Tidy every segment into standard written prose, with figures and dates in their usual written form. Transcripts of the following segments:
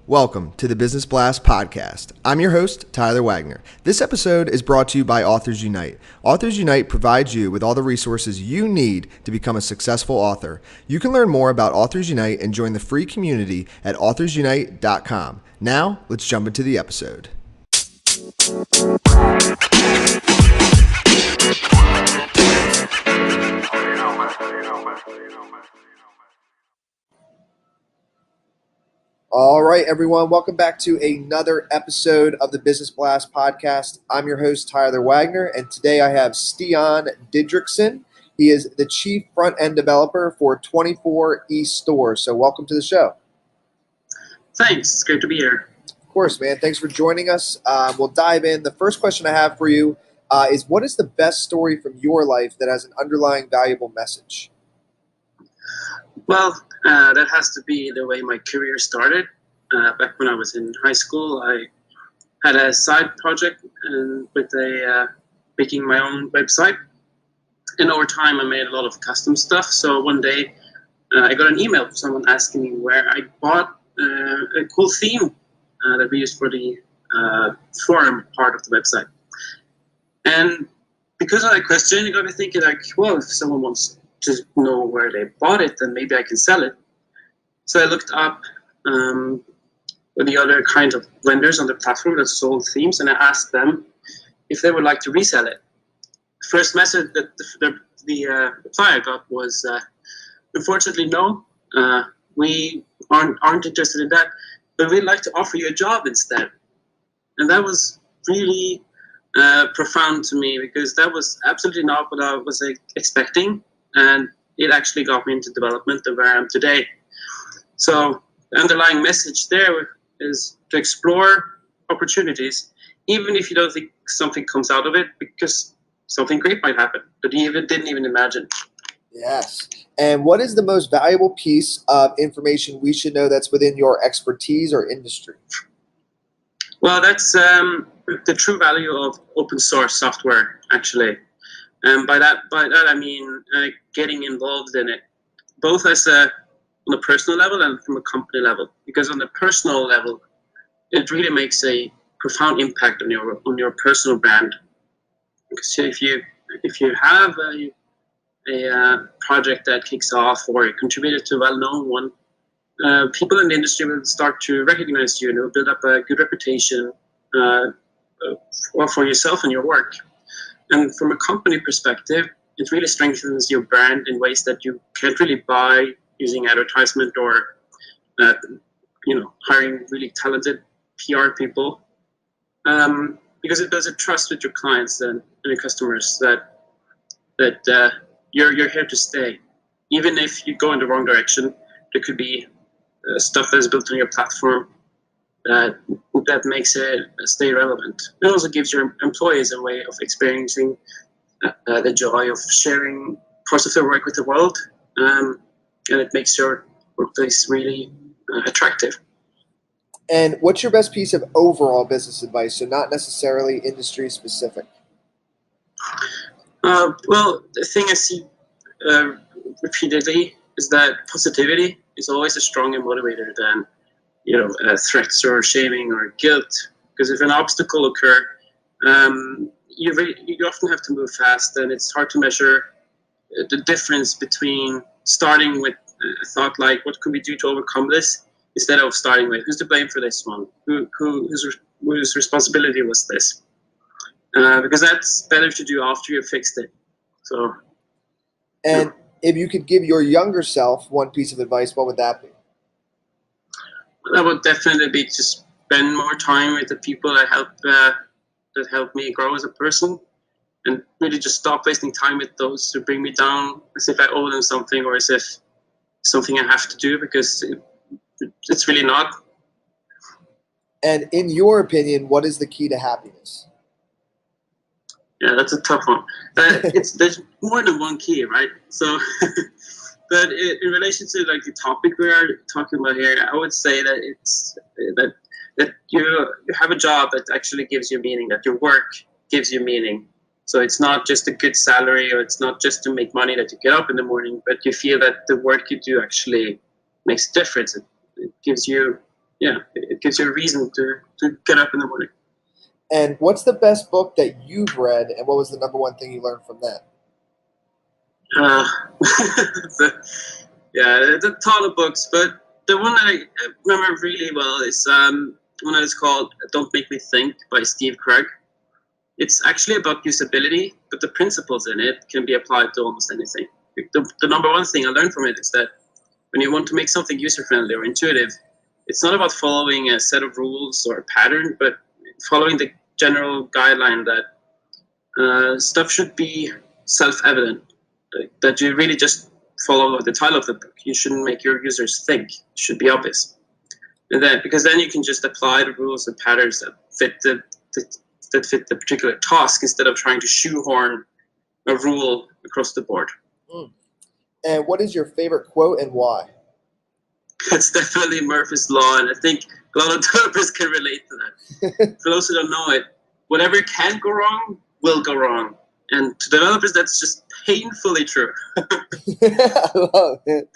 Welcome to the Business Blast podcast. I'm your host, Tyler Wagner. This episode is brought to you by Authors Unite. Authors Unite provides you with all the resources you need to become a successful author. You can learn more about Authors Unite and join the free community at authorsunite.com. Now, let's jump into the episode. All right, everyone. Welcome back to another episode of the Business Blast podcast. I'm your host, Tyler Wagner, and today I have Stian Didriksen. He is the Chief Front-End Developer for 24 eStores. So welcome to the show. Thanks. It's great to be here. Of course, man. Thanks for joining us. We'll dive in. The first question I have for you is, what is the best story from your life that has an underlying valuable message? Well, that has to be the way my career started. Back when I was in high school, I had a side project with making my own website. And over time, I made a lot of custom stuff. So one day, I got an email from someone asking me where I bought a cool theme that we used for the forum part of the website. And because of that question, you got me thinking, like, well, if someone wants to know where they bought it, then maybe I can sell it. So I looked up the other kind of vendors on the platform that sold themes, and I asked them if they would like to resell it. The first message that the reply I got was, unfortunately, no, we aren't interested in that, but we'd like to offer you a job instead. And that was really profound to me, because that was absolutely not what I was expecting. And it actually got me into development of where I am today. So the underlying message there is to explore opportunities, even if you don't think something comes out of it, because something great might happen that you didn't even imagine. Yes. And what is the most valuable piece of information we should know that's within your expertise or industry? Well, that's the true value of open source software, actually. And by that I mean getting involved in it, both on a personal level and from a company level. Because on the personal level, it really makes a profound impact on your personal brand. Because if you have a project that kicks off, or you contributed to a well-known one, people in the industry will start to recognize you and will build up a good reputation for yourself and your work. And from a company perspective, it really strengthens your brand in ways that you can't really buy using advertisement or, hiring really talented PR people, because it builds a trust with your clients and your customers that you're here to stay. Even if you go in the wrong direction, there could be stuff that's built on your platform that makes it stay relevant. It also gives your employees a way of experiencing the joy of sharing parts of their work with the world, and it makes your workplace really attractive. And what's your best piece of overall business advice, so not necessarily industry specific? Well, the thing I see repeatedly is that positivity is always a stronger motivator than threats or shaming or guilt. Because if an obstacle occurs, you often have to move fast, and it's hard to measure the difference between starting with a thought like, what could we do to overcome this, instead of starting with, who's to blame for this one? Whose responsibility was this? Because that's better to do after you've fixed it. So. And if you could give your younger self one piece of advice, what would that be? That would definitely be to spend more time with the people that help me grow as a person, and really just stop wasting time with those who bring me down as if I owe them something, or as if something I have to do, because it's really not. And in your opinion, what is the key to happiness? Yeah, that's a tough one. There's more than one key, right? So, but in relation to like the topic we are talking about here, I would say that it's that you have a job that actually gives you meaning, that your work gives you meaning. So it's not just a good salary, or it's not just to make money that you get up in the morning, but you feel that the work you do actually makes a difference. It gives you it gives you a reason to get up in the morning. And what's the best book that you've read, and what was the number one thing you learned from that? There's a ton of books, but the one that I remember really well is one that is called Don't Make Me Think by Steve Krug. It's actually about usability, but the principles in it can be applied to almost anything. The number one thing I learned from it is that when you want to make something user-friendly or intuitive, it's not about following a set of rules or a pattern, but following the general guideline that stuff should be self-evident, that you really just follow the title of the book. You shouldn't make your users think. It should be obvious. And then, because then you can just apply the rules and patterns that fit the particular task instead of trying to shoehorn a rule across the board. And what is your favorite quote and why? That's definitely Murphy's Law, and I think a lot of developers can relate to that. For those who don't know it, whatever can go wrong will go wrong. And to developers, that's just painfully true. I love it.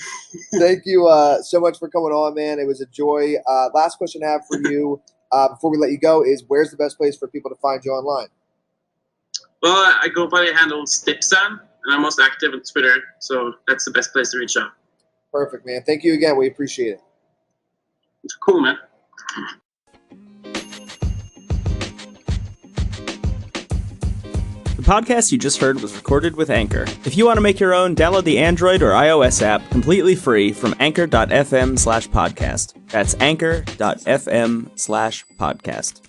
Thank you so much for coming on, man. It was a joy. Last question I have for you before we let you go is, where's the best place for people to find you online? Well, I go by the handle Stipsan, and I'm most active on Twitter, so that's the best place to reach out. Perfect, man. Thank you again. We appreciate it. It's cool, man. The podcast you just heard was recorded with Anchor. If you want to make your own, download the Android or iOS app completely free from anchor.fm/podcast. That's anchor.fm/podcast.